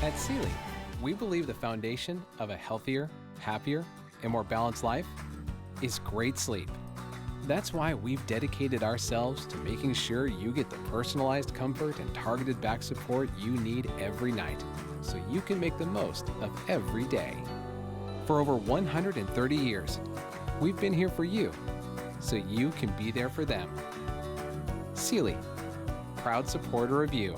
At Sealy, we believe the foundation of a healthier, happier, and more balanced life is great sleep. That's why we've dedicated ourselves to making sure you get the personalized comfort and targeted back support you need every night, so you can make the most of every day. For over 130 years, we've been here for you, so you can be there for them. Sealy, proud supporter of you.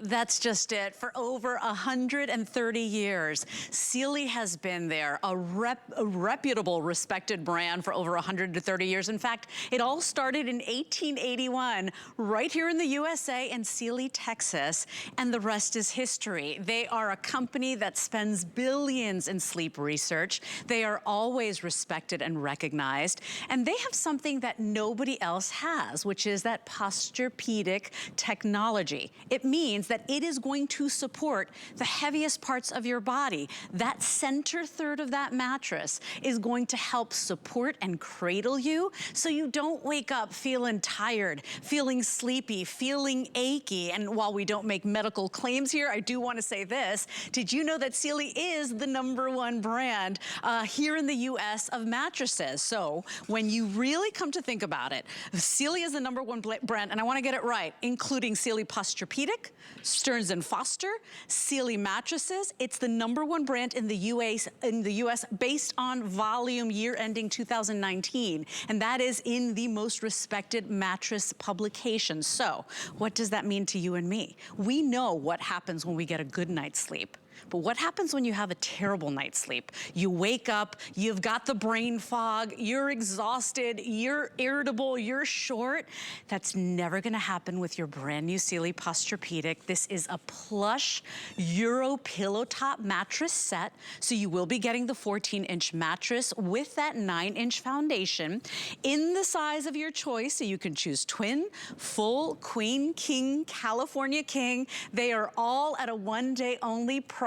That's just it. For over 130 years, Sealy has been there, a reputable, respected brand for over 130 years. In fact, it all started in 1881, right here in the USA in Sealy, Texas, and the rest is history. They are a company that spends billions in sleep research. They are always respected and recognized, and they have something that nobody else has, which is that Posturepedic technology. It means that it is going to support the heaviest parts of your body. That center third of that mattress is going to help support and cradle you so you don't wake up feeling tired, feeling sleepy, feeling achy. And while we don't make medical claims here, I do want to say this. Did you know that Sealy is the #1 brand here in the US of mattresses? So when you really come to think about it, Sealy is the #1 brand, and I want to get it right, including Sealy Posturepedic, Stearns & Foster, Sealy mattresses. It's the #1 brand in the US based on volume year ending 2019. And that is in the most respected mattress publication. So what does that mean to you and me? We know what happens when we get a good night's sleep. But what happens when you have a terrible night's sleep? You wake up, you've got the brain fog, you're exhausted, you're irritable, you're short. That's never gonna happen with your brand new Sealy Posturepedic. This is a plush Euro Pillowtop mattress set. So you will be getting the 14-inch mattress with that 9-inch foundation in the size of your choice. So you can choose twin, full, queen, king, California king. They are all at a one-day only price,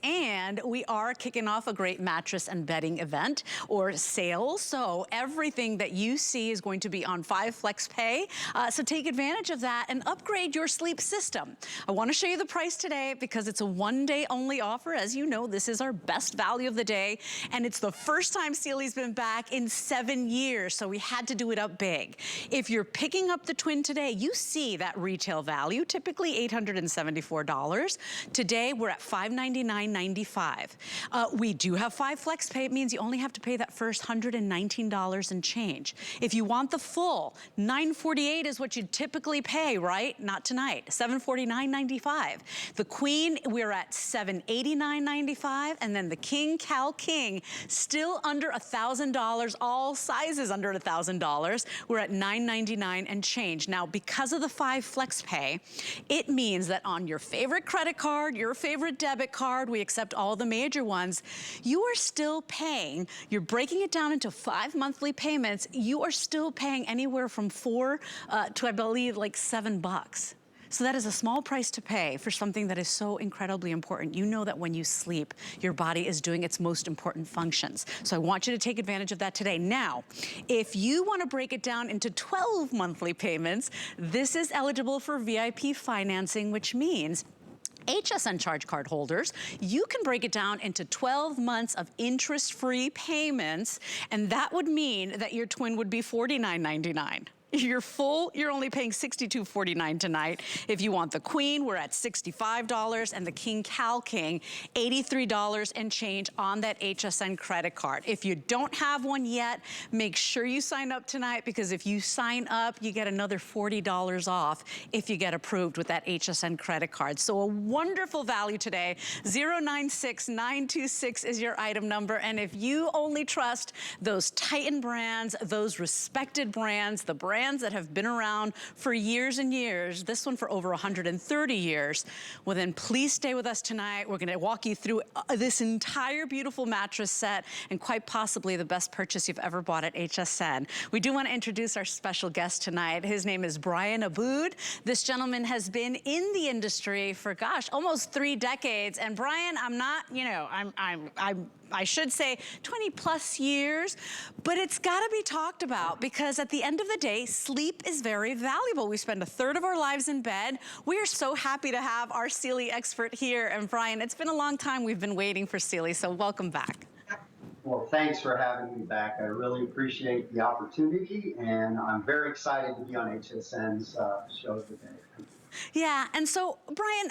and we are kicking off a great mattress and bedding event or sale. So everything that you see is going to be on 5 flex pay. So take advantage of that and upgrade your sleep system. I want to show you the price today because it's a one-day only offer. As you know, this is our best value of the day, and it's the first time Sealy's been back in 7 years, so we had to do it up big. If you're picking up the twin today, you see that retail value, typically $874. Today, we're at $599.95. We do have 5 flex pay. It means you only have to pay that first $119 and change. If you want the full, $948 is what you'd typically pay, right? Not tonight, $749.95. The queen, we're at $789.95, and then the king, Cal King, still under $1,000, all sizes under $1,000. We're at $999 and change. Now, because of the 5 flex pay, it means that on your favorite credit card, your favorite debit card, we accept all the major ones, you are still paying, you're breaking it down into 5 monthly payments, you are still paying anywhere from $4 to, I believe, like $7. So that is a small price to pay for something that is so incredibly important. You know that when you sleep, your body is doing its most important functions. So I want you to take advantage of that today. Now, if you want to break it down into 12 monthly payments, this is eligible for VIP financing, which means HSN charge card holders, you can break it down into 12 months of interest-free payments, and that would mean that your twin would be $49.99. You're full, you're only paying $62.49 tonight. If you want the queen, we're at $65, and the king, Cal King, $83 and change on that HSN credit card. If you don't have one yet, make sure you sign up tonight, because if you sign up, you get another $40 off if you get approved with that HSN credit card. So a wonderful value today. 096926 is your item number, and if you only trust those Titan brands, those respected brands, the brands that have been around for years and years, this one for over 130 years, well then please stay with us tonight. We're gonna walk you through this entire beautiful mattress set, and quite possibly the best purchase you've ever bought at HSN. We do want to introduce our special guest tonight. His name is Brian Abood. This gentleman has been in the industry for, gosh, almost 3 decades. And Brian, I'm not, you know, I'm I should say 20 plus years, but it's gotta be talked about because at the end of the day, sleep is very valuable. We spend a third of our lives in bed. We are so happy to have our Sealy expert here. And Brian, it's been a long time we've been waiting for Sealy, so welcome back. Well, thanks for having me back. I really appreciate the opportunity, and I'm very excited to be on HSN's show today. Yeah, and so, Brian,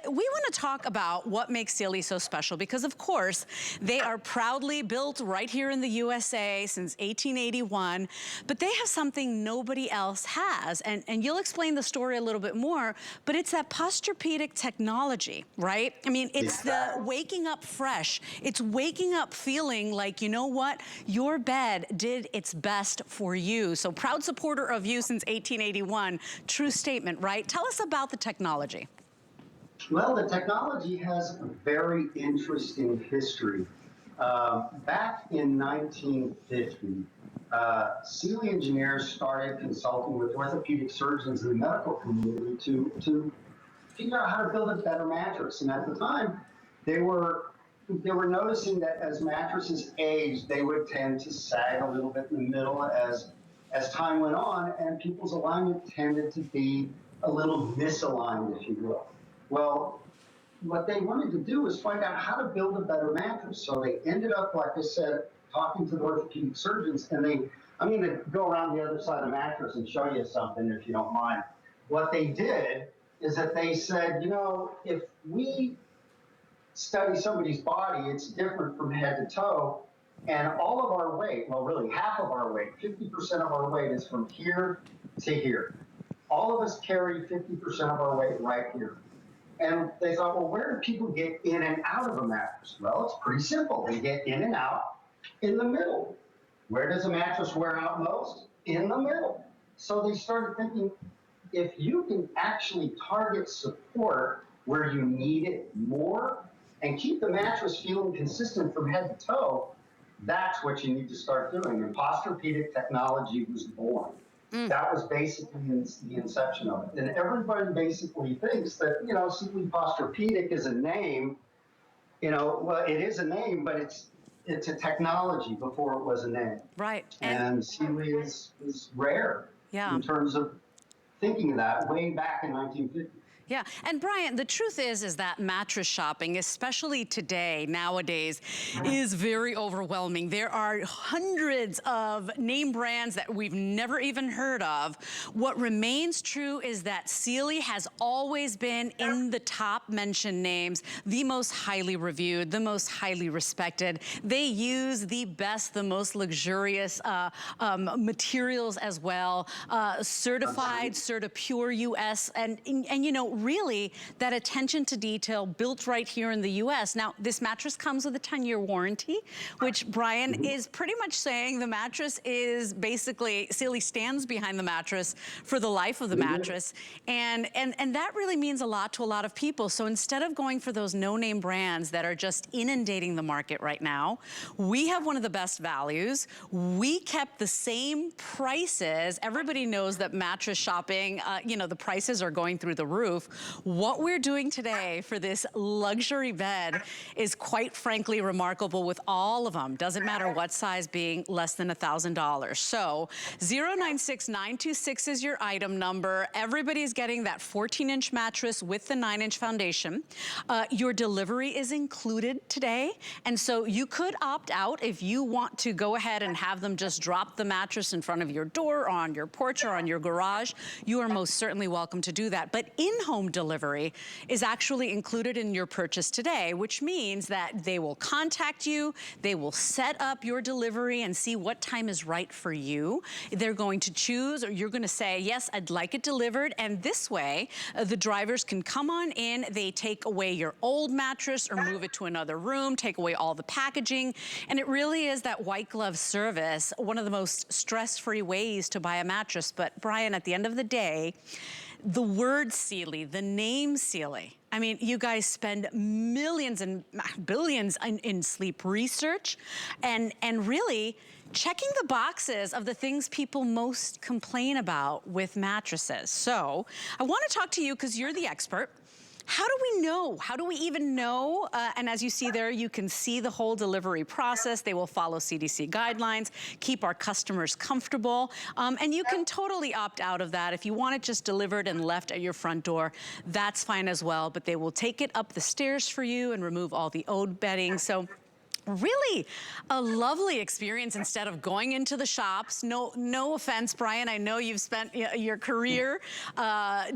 we want to talk about what makes Sealy so special because, of course, they are proudly built right here in the USA since 1881, but they have something nobody else has, and you'll explain the story a little bit more, but it's that Posturepedic technology, right? I mean, it's the waking up fresh. It's waking up feeling like, you know what, your bed did its best for you. So proud supporter of you since 1881. True statement, right? Tell us about the technology. Well, the technology has a very interesting history. Back in 1950, Sealy engineers started consulting with orthopedic surgeons in the medical community to figure out how to build a better mattress. And at the time, they were noticing that as mattresses aged, they would tend to sag a little bit in the middle as time went on, and people's alignment tended to be a little misaligned, if you will. Well, what they wanted to do was find out how to build a better mattress. So they ended up, like I said, talking to the orthopedic surgeons, and I'm going to go around the other side of the mattress and show you something, if you don't mind. What they did is that they said, you know, if we study somebody's body, it's different from head to toe, and all of our weight, well, really half of our weight, 50% of our weight is from here to here. All of us carry 50% of our weight right here. And they thought, well, where do people get in and out of a mattress? Well, it's pretty simple. They get in and out in the middle. Where does a mattress wear out most? In the middle. So they started thinking, if you can actually target support where you need it more and keep the mattress feeling consistent from head to toe, that's what you need to start doing. And Posturepedic Technology was born. That was basically the inception of it. And everybody basically thinks that, you know, simply Posturepedic is a name. You know, well, it is a name, but it's a technology before it was a name. Right. And Sealy is rare in terms of thinking of that way back in 1950. Yeah, and Brian, the truth is that mattress shopping, especially today, nowadays, is very overwhelming. There are hundreds of name brands that we've never even heard of. What remains true is that Sealy has always been in the top mentioned names, the most highly reviewed, the most highly respected. They use the best, the most luxurious materials as well, certified, CertiPure US, and you know, really that attention to detail built right here in the US. Now, this mattress comes with a 10-year warranty, which Brian is pretty much saying the mattress is basically, Sealy stands behind the mattress for the life of the mattress. And that really means a lot to a lot of people. So instead of going for those no-name brands that are just inundating the market right now, we have one of the best values. We kept the same prices. Everybody knows that mattress shopping, you know, the prices are going through the roof. What we're doing today for this luxury bed is quite frankly remarkable with all of them. Doesn't matter what size, being less than $1,000. So 096926 is your item number. Everybody's getting that 14-inch mattress with the 9-inch foundation. Your delivery is included today. And so you could opt out if you want to go ahead and have them just drop the mattress in front of your door or on your porch or on your garage. You are most certainly welcome to do that. But in-home delivery is actually included in your purchase today, which means that they will contact you, they will set up your delivery and see what time is right for you. They're going to choose, or you're going to say, yes, I'd like it delivered. And this way, the drivers can come on in, they take away your old mattress or move it to another room, take away all the packaging. And it really is that white glove service, one of the most stress-free ways to buy a mattress. But Brian, at the end of the day, the word Sealy, the name Sealy, I mean, you guys spend millions and billions in sleep research and really checking the boxes of the things people most complain about with mattresses. So I want to talk to you because you're the expert. How do we know? How do we even know? And as you see there, you can see the whole delivery process. They will follow CDC guidelines, keep our customers comfortable. And you can totally opt out of that. If you want it just delivered and left at your front door, that's fine as well. But they will take it up the stairs for you and remove all the old bedding. So really a lovely experience instead of going into the shops. No offense, Brian. I know you've spent your career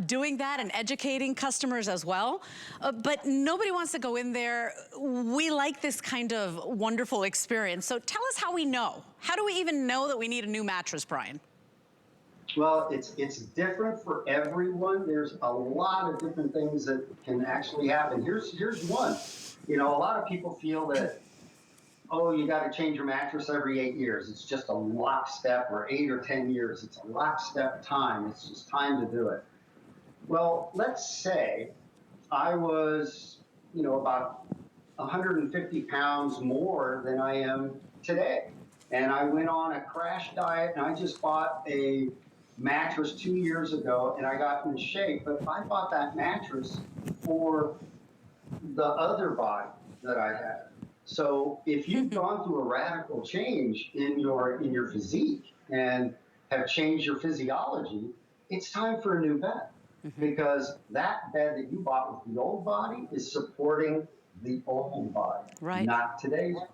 doing that and educating customers as well. But nobody wants to go in there. We like this kind of wonderful experience. So tell us how we know. How do we even know that we need a new mattress, Brian? Well, it's different for everyone. There's a lot of different things that can actually happen. Here's one. You know, a lot of people feel that, oh, you got to change your mattress every 8 years. It's just a lockstep, or 8 or 10 years. It's a lockstep time. It's just time to do it. Well, let's say I was, you know, about 150 pounds more than I am today. And I went on a crash diet, and I just bought a mattress 2 years ago, and I got in shape. But I bought that mattress for the other body that I had. So if you've gone through a radical change in your physique and have changed your physiology, it's time for a new bed. Because that bed that you bought with the old body is supporting the old body, not today's body.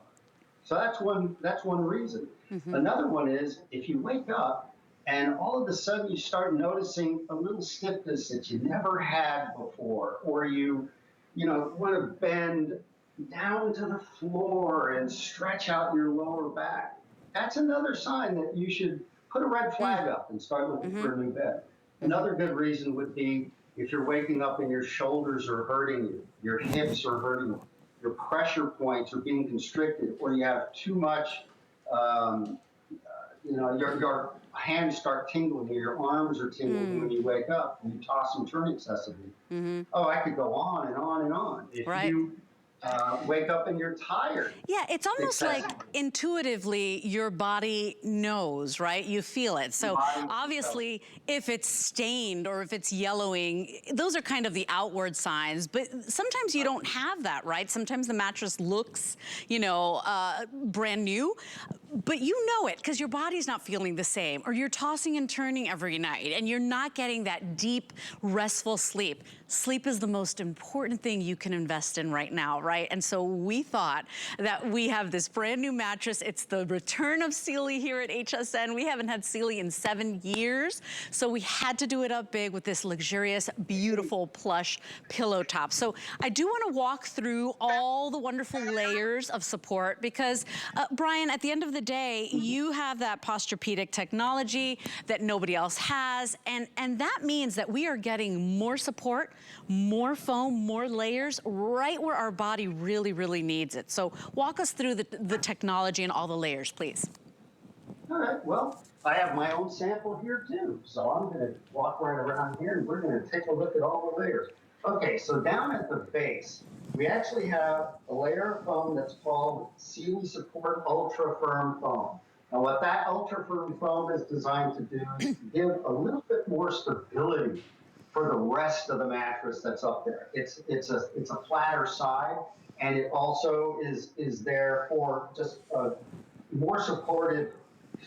So that's one reason. Another one is if you wake up and all of a sudden you start noticing a little stiffness that you never had before, or you want to bend down to the floor and stretch out your lower back. That's another sign that you should put a red flag up and start looking for a new bed. Another good reason would be if you're waking up and your shoulders are hurting you, your hips are hurting you, your pressure points are being constricted, or you have too much, your hands start tingling, or your arms are tingling when you wake up and you toss and turn excessively. Oh, I could go on and on and on. If you wake up and you're tired. Yeah, it's almost like intuitively your body knows, right? You feel it. So obviously, if it's stained or if it's yellowing, those are kind of the outward signs. But sometimes you don't have that, right? Sometimes the mattress looks, brand new. But you know it because your body's not feeling the same, or you're tossing and turning every night and you're not getting that deep, restful sleep. Sleep is the most important thing you can invest in right now, right? And so we thought that we have this brand new mattress. It's the return of Sealy here at HSN. We haven't had Sealy in 7 years, so we had to do it up big with this luxurious, beautiful plush pillow top. So I do want to walk through all the wonderful layers of support because, Brian, at the end of the day, you have that Posturepedic technology that nobody else has, and that means that we are getting more support, more foam, more layers, right where our body really, really needs it. So walk us through the technology and all the layers, please. All right, well, I have my own sample here too. So I'm gonna walk right around here and we're gonna take a look at all the layers. Okay, so down at the base, we actually have a layer of foam that's called Sealy Support Ultra Firm Foam. And what that ultra firm foam is designed to do is give a little bit more stability for the rest of the mattress that's up there. It's a flatter side, and it also is there for just a more supportive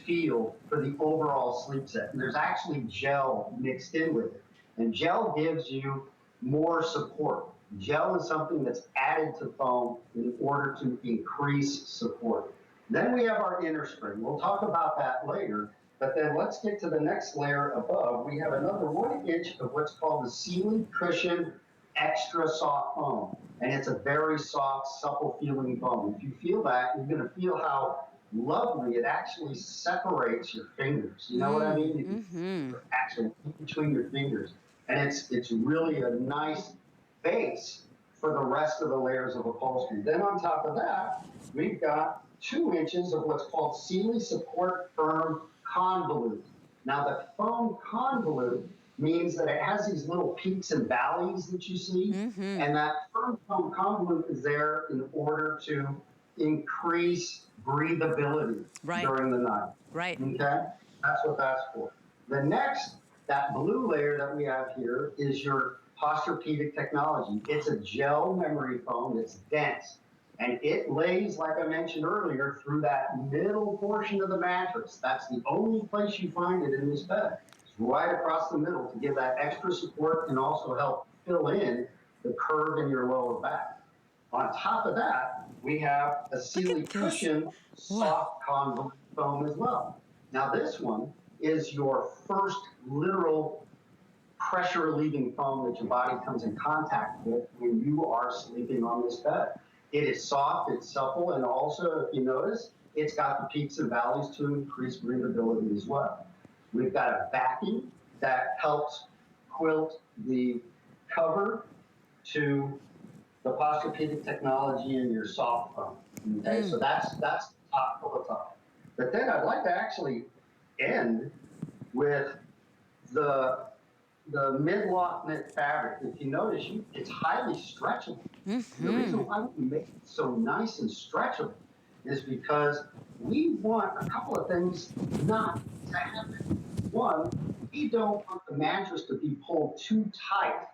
feel for the overall sleep set. And there's actually gel mixed in with it. And gel gives you more support. Gel is something that's added to foam in order to increase support. Then we have our inner spring. We'll talk about that later, but then let's get to the next layer above. We have another 1 inch of what's called the Sealy Cushion Extra Soft Foam. And it's a very soft, supple feeling foam. If you feel that, you're gonna feel how lovely it actually separates your fingers. You know what I mean? Actually between your fingers. And it's really a nice base for the rest of the layers of upholstery. Then on top of that, we've got 2 inches of what's called Sealy Support Firm Convolute. Now the foam convolute means that it has these little peaks and valleys that you see, and that firm foam convolute is there in order to increase breathability during the night. Okay? That's what that's for. The next, that blue layer that we have here is your Posturepedic Technology. It's a gel memory foam that's dense. And it lays, like I mentioned earlier, through that middle portion of the mattress. That's the only place you find it in this bed. It's right across the middle to give that extra support and also help fill in the curve in your lower back. On top of that, we have a Sealy cushion soft convoluted foam as well. Now this one is your first literal pressure relieving foam that your body comes in contact with when you are sleeping on this bed. It is soft, it's supple, and also, if you notice, it's got the peaks and valleys to increase breathability as well. We've got a backing that helps quilt the cover to the Posturepedic Technology in your soft foam. Okay, so that's the top Pillowtop. But then I'd like to actually end with the mid-lock knit fabric. If you notice, it's highly stretchable. The reason why we make it so nice and stretchable is because we want a couple of things not to happen. One, we don't want the mattress to be pulled too tight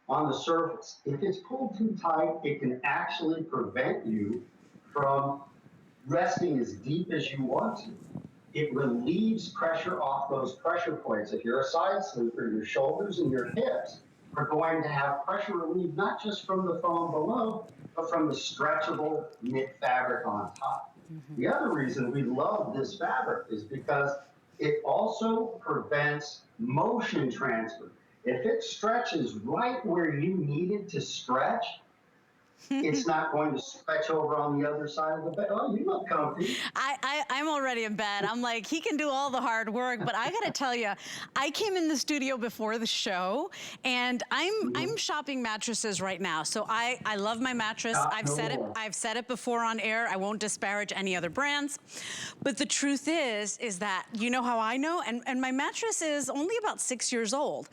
on the surface. If it's pulled too tight, it can actually prevent you from resting as deep as you want to. It relieves pressure off those pressure points. If you're a side sleeper, your shoulders and your hips are going to have pressure relieved not just from the foam below, but from the stretchable knit fabric on top. The other reason we love this fabric is because it also prevents motion transfer. If it stretches right where you need it to stretch, it's not going to stretch over on the other side of the bed. Oh, you look comfy. I'm already in bed. I'm like, he can do all the hard work, but I gotta tell you, I came in the studio before the show, and I'm shopping mattresses right now. So I love my mattress. I've said it before on air. I won't disparage any other brands, but the truth is that, you know how I know, and my mattress is only about 6 years old.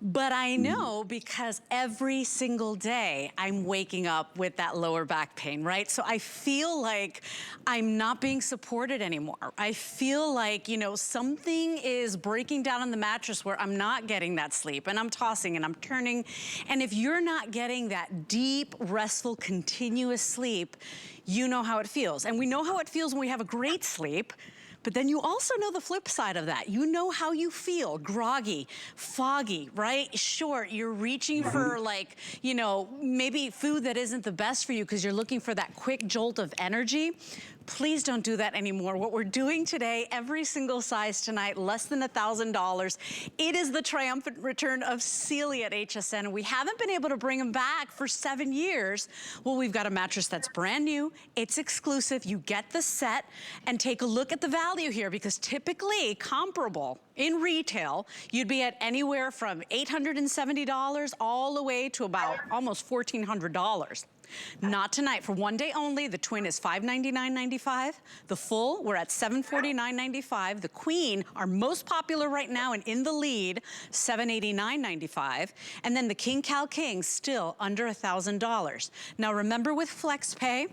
But I know because every single day I'm waking up with that lower back pain, right? So I feel like I'm not being supported anymore. I feel like, you know, something is breaking down on the mattress where I'm not getting that sleep, and I'm tossing and I'm turning. And if you're not getting that deep, restful, continuous sleep, you know how it feels. And we know how it feels when we have a great sleep. But then you also know the flip side of that. You know how you feel, groggy, foggy, right? Sure, you're reaching for, like, you know, maybe food that isn't the best for you because you're looking for that quick jolt of energy. Please don't do that anymore. What we're doing today, every single size tonight, less than $1,000. It is the triumphant return of Sealy at HSN, and we haven't been able to bring them back for 7 years. Well, we've got a mattress that's brand new. It's exclusive. You get the set, and take a look at the value here, because typically comparable in retail, you'd be at anywhere from $870 all the way to about almost $1,400. Not tonight. For one day only, the twin is $599.95. The full, we're at $749.95. The queen, our most popular right now and in the lead, $789.95. And then the King Cal King, still under $1,000. Now remember, with FlexPay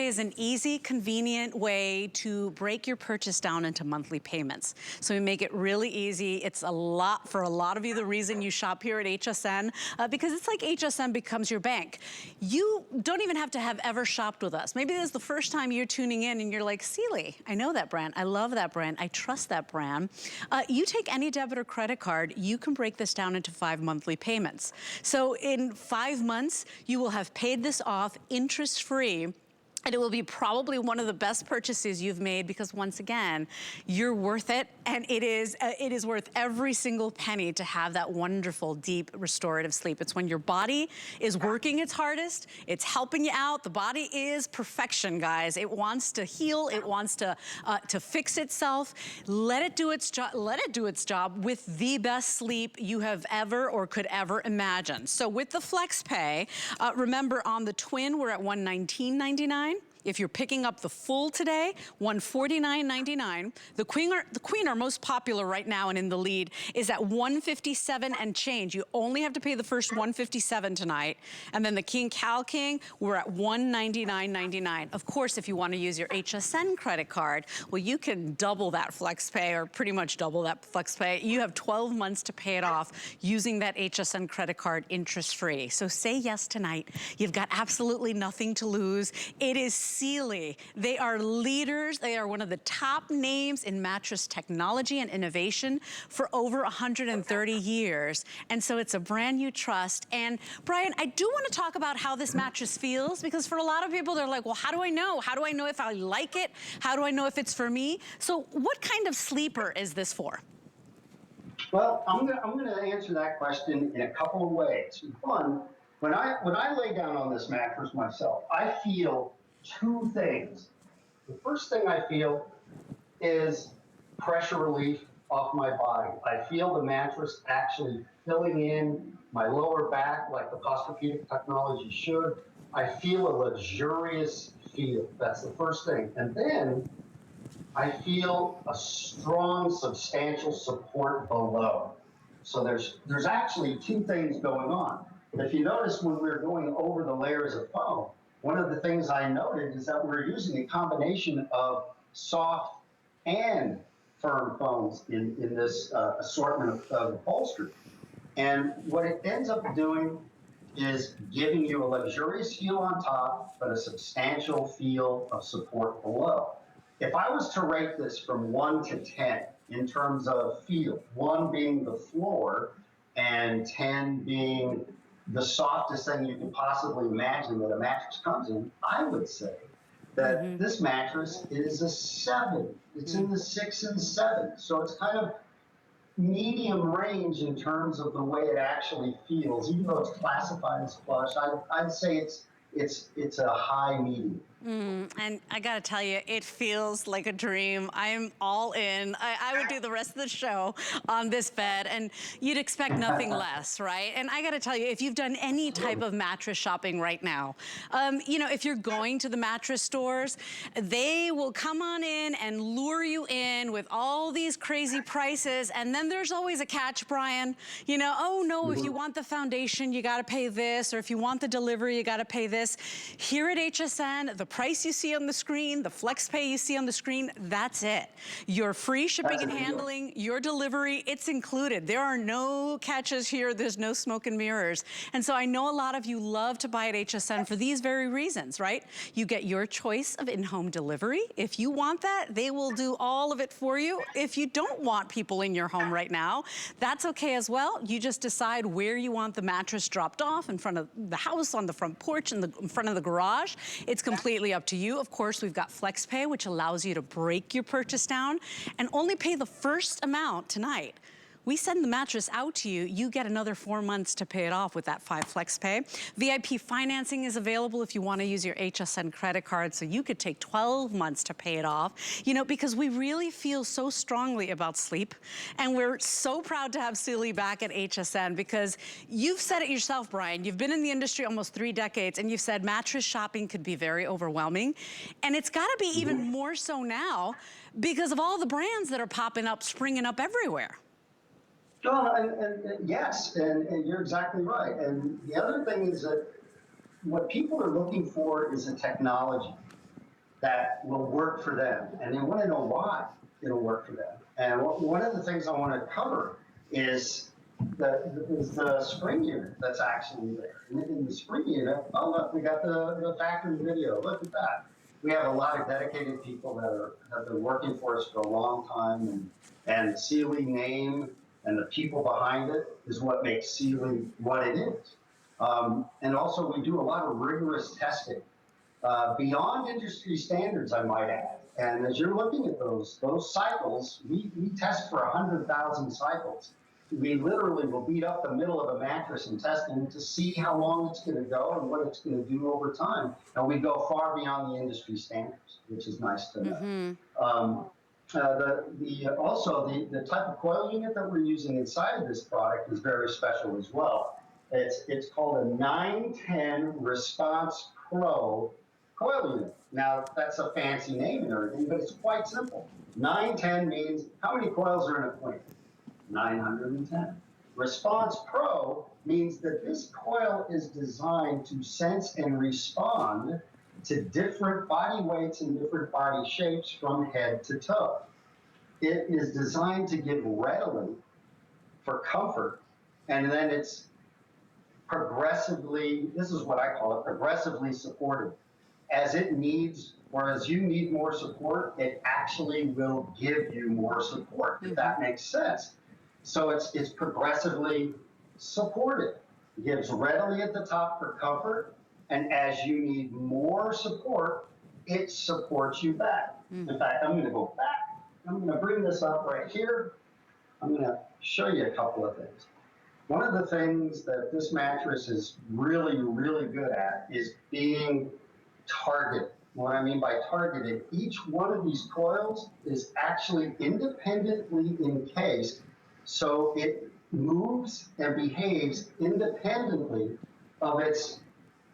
is an easy, convenient way to break your purchase down into monthly payments. So we make it really easy. It's a lot, for a lot of you, the reason you shop here at HSN, because it's like HSN becomes your bank. You don't even have to have ever shopped with us. Maybe this is the first time you're tuning in and you're like, Sealy, I know that brand, I love that brand, I trust that brand. You take any debit or credit card, you can break this down into 5 monthly payments. So in 5 months, you will have paid this off interest-free. And it will be probably one of the best purchases you've made, because once again, you're worth it, and it is worth every single penny to have that wonderful, deep, restorative sleep. It's when your body is working its hardest, it's helping you out. The body is perfection, guys. It wants to heal, it wants to fix itself. Let it do its job. Let it do its job with the best sleep you have ever or could ever imagine. So with the FlexPay, remember, on the twin, we're at $119.99. If you're picking up the full today, $149.99. The queen, our most popular right now and in the lead, is at $157 and change. You only have to pay the first $157 tonight. And then the king, Cal King, we're at $199.99. Of course, if you want to use your HSN credit card, well, you can double that flex pay, or pretty much double that flex pay. You have 12 months to pay it off using that HSN credit card interest-free. So say yes tonight. You've got absolutely nothing to lose. It is Sealy. They are leaders. They are one of the top names in mattress technology and innovation for over 130 years. And so it's a brand you trust. And Brian, I do want to talk about how this mattress feels, because for a lot of people, they're like, well, how do I know? How do I know if I like it? How do I know if it's for me? So what kind of sleeper is this for? Well, I'm gonna answer that question in a couple of ways. One, when I lay down on this mattress myself, I feel two things. The first thing I feel is pressure relief off my body. I feel the mattress actually filling in my lower back like the Posturepedic Technology should. I feel a luxurious feel. That's the first thing. And then I feel a strong, substantial support below. So there's actually two things going on. If you notice, when we're going over the layers of foam, one of the things I noted is that we're using a combination of soft and firm foams in this assortment of upholstery. And what it ends up doing is giving you a luxurious feel on top, but a substantial feel of support below. If I was to rate this from 1 to 10 in terms of feel, 1 being the floor and 10 being the softest thing you can possibly imagine that a mattress comes in, I would say that this mattress is a 7. It's in the 6 and 7. So it's kind of medium range in terms of the way it actually feels. Even though it's classified as plush, I'd say it's a high medium. And I gotta tell you, it feels like a dream. I'm all in. I would do the rest of the show on this bed, and you'd expect nothing less, right? And I gotta tell you, if you've done any type of mattress shopping right now, you know, if you're going to the mattress stores, they will come on in and lure you in with all these crazy prices, and then there's always a catch, Brian. You know, oh no, if you want the foundation, you gotta pay this, or if you want the delivery, you gotta pay this. Here at HSN, the price you see on the screen, the flex pay you see on the screen, that's it. Your free shipping and handling, your delivery, it's included. There are no catches here. There's no smoke and mirrors. And so I know a lot of you love to buy at HSN for these very reasons, right? You get your choice of in-home delivery. If you want that, they will do all of it for you. If you don't want people in your home right now, that's okay as well. You just decide where you want the mattress dropped off, in front of the house, on the front porch, in front of the garage. It's completely up to you. Of course, we've got FlexPay, which allows you to break your purchase down and only pay the first amount tonight. We send the mattress out to you, you get another 4 months to pay it off with that 5 flex pay. VIP financing is available if you want to use your HSN credit card, so you could take 12 months to pay it off. You know, because we really feel so strongly about sleep, and we're so proud to have Sealy back at HSN, because you've said it yourself, Brian. You've been in the industry almost 3 decades, and you've said mattress shopping could be very overwhelming. And it's got to be even more so now because of all the brands that are popping up, springing up everywhere. Well, and yes, and you're exactly right. And the other thing is that what people are looking for is a technology that will work for them, and they want to know why it'll work for them. And one of the things I want to cover is the spring unit that's actually there. In the spring unit, oh look, we got the factory video. Look at that. We have a lot of dedicated people that have been working for us for a long time, and the Sealy name and the people behind it is what makes Sealy what it is. And also, we do a lot of rigorous testing beyond industry standards, I might add. And as you're looking at those cycles, we test for 100,000 cycles. We literally will beat up the middle of a mattress and test it to see how long it's going to go and what it's going to do over time. And we go far beyond the industry standards, which is nice to know. Also, the type of coil unit that we're using inside of this product is very special as well. It's called a 910 Response Pro coil unit. Now, that's a fancy name and everything, but it's quite simple. 910 means how many coils are in a point? 910. Response Pro means that this coil is designed to sense and respond to different body weights and different body shapes from head to toe. It is designed to give readily for comfort, and then it's progressively, this is what I call it, progressively supported. As it needs, or as you need more support, it actually will give you more support, if that makes sense. So it's progressively supported. It gives readily at the top for comfort, and as you need more support, it supports you back. In fact, I'm gonna go back. I'm gonna bring this up right here. I'm gonna show you a couple of things. One of the things that this mattress is really, really good at is being targeted. What I mean by targeted, each one of these coils is actually independently encased, so it moves and behaves independently of its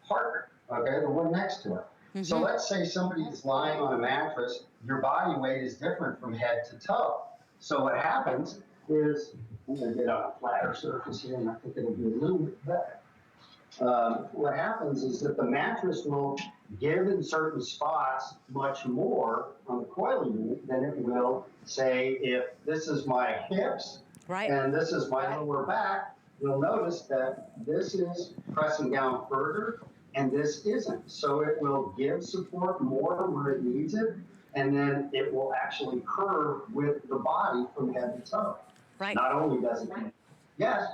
partner, okay, the one next to it. So let's say somebody is lying on a mattress, your body weight is different from head to toe. So what happens is, I'm gonna get on a flatter surface here and I think it'll be a little bit better. What happens is that the mattress will give in certain spots much more on the coil unit than it will, say, if this is my hips and this is my lower back, you'll notice that this is pressing down further and this isn't. So it will give support more where it needs it, and then it will actually curve with the body from head to toe. Not only does it, yes.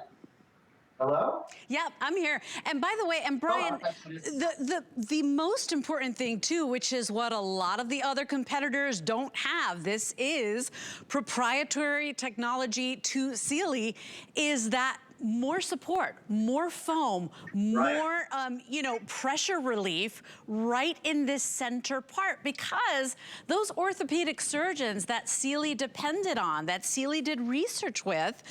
Hello? Yep, I'm here. And by the way, and Brian, the most important thing too, which is what a lot of the other competitors don't have, this is proprietary technology to Sealy, is that more support, more foam, more, you know, pressure relief right in this center part, because those orthopedic surgeons that Sealy depended on, that Sealy did research with,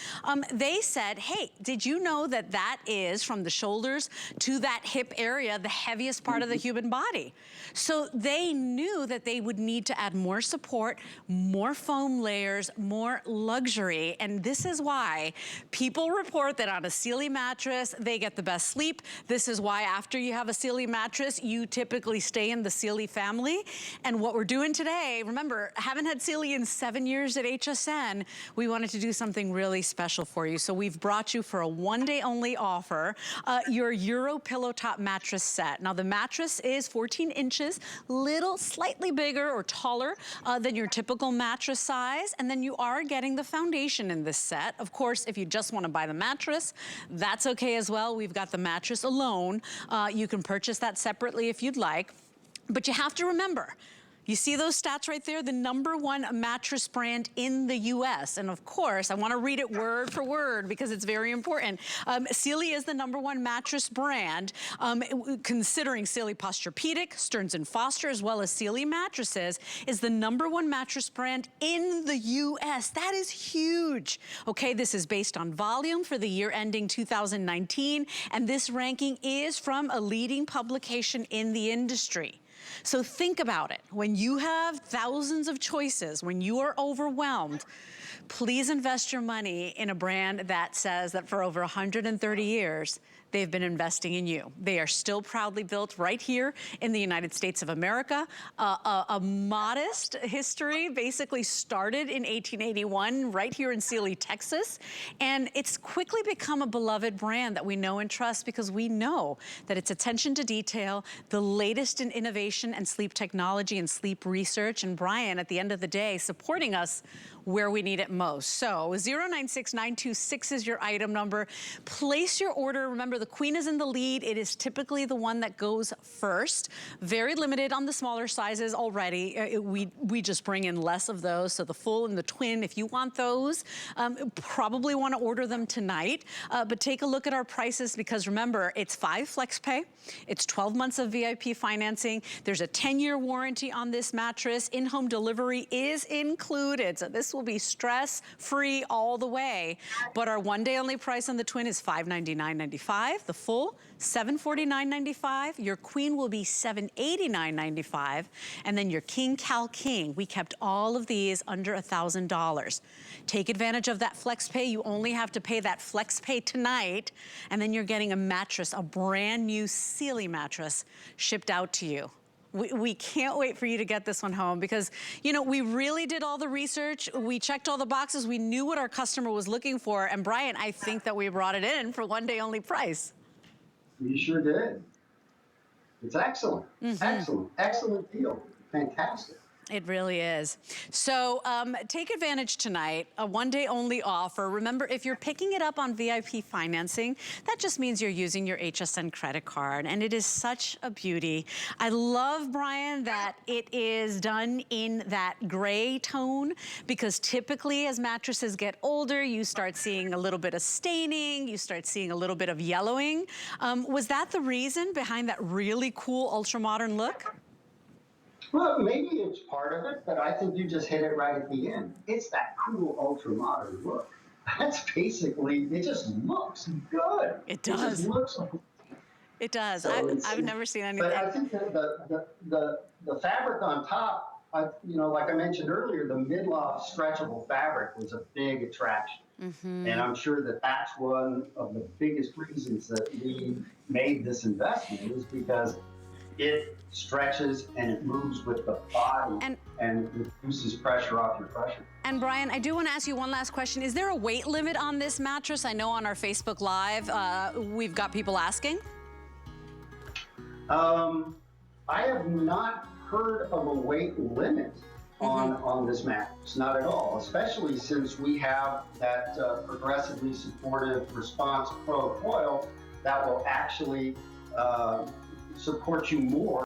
they said, hey, did you know that that is from the shoulders to that hip area, the heaviest part of the human body? So they knew that they would need to add more support, more foam layers, more luxury, and this is why people report that on a Sealy mattress, they get the best sleep. This is why after you have a Sealy mattress, you typically stay in the Sealy family. And what we're doing today, remember, haven't had Sealy in 7 years at HSN. We wanted to do something really special for you. So we've brought you for a one-day only offer, your Euro Pillowtop mattress set. Now the mattress is 14 inches, slightly bigger or taller than your typical mattress size. And then you are getting the foundation in this set. Of course, if you just want to buy the mattress, that's okay as well. We've got the mattress alone. You can purchase that separately if you'd like. But you have to remember, you see those stats right there? The #1 mattress brand in the US. And of course, I want to read it word for word because it's very important. Sealy is the #1 mattress brand, considering Sealy Posturepedic, Stearns & Foster, as well as Sealy mattresses, is the #1 mattress brand in the US. That is huge. Okay, this is based on volume for the year ending 2019, and this ranking is from a leading publication in the industry. So think about it. When you have thousands of choices, when you are overwhelmed, please invest your money in a brand that says that for over 130 years, they've been investing in you. They are still proudly built right here in the United States of America. A modest history, basically started in 1881 right here in Sealy, Texas. And it's quickly become a beloved brand that we know and trust because we know that it's attention to detail, the latest in innovation and sleep technology and sleep research. And Brian, at the end of the day, supporting us where we need it most. So 096926 is your item number. Place your order. Remember, the queen is in the lead. It is typically the one that goes first. Very limited on the smaller sizes already. We just bring in less of those. So the full and the twin, if you want those, probably want to order them tonight. But take a look at our prices because remember, it's 5 flex pay. It's 12 months of VIP financing. There's a 10-year warranty on this mattress. In-home delivery is included, so this will be stress-free all the way. But our one-day only price on the twin is $599.95. The full, $749.95. Your queen will be $789.95. And then your King Cal King, we kept all of these under $1,000. Take advantage of that flex pay. You only have to pay that flex pay tonight, and then you're getting a mattress, a brand new Sealy mattress shipped out to you. We can't wait for you to get this one home because, you know, we really did all the research. We checked all the boxes. We knew what our customer was looking for. And Brian, I think that we brought it in for one day only price. You sure did. It's excellent. Excellent. Excellent deal. Fantastic. It really is. So take advantage tonight, a one-day only offer. Remember, if you're picking it up on VIP financing, that just means you're using your HSN credit card, and it is such a beauty. I love, Brian, that it is done in that gray tone, because typically as mattresses get older, you start seeing a little bit of staining, you start seeing a little bit of yellowing. Was that the reason behind that really cool ultra-modern look? Well, maybe it's part of it, but I think you just hit it right at the end. It's that cool, ultra-modern look. That's basically, it just looks good. It does. It just looks It does. So I've never seen anything. But I think that the fabric on top, you know, like I mentioned earlier, the mid-loft stretchable fabric was a big attraction. And I'm sure that that's one of the biggest reasons that we made this investment, is because it stretches and it moves with the body and reduces pressure off your pressure. And Brian, I do want to ask you one last question. Is there a weight limit on this mattress? I know on our Facebook Live, we've got people asking. I have not heard of a weight limit on this mattress, not at all, especially since we have that progressively supportive Response Pro coil that will actually support you more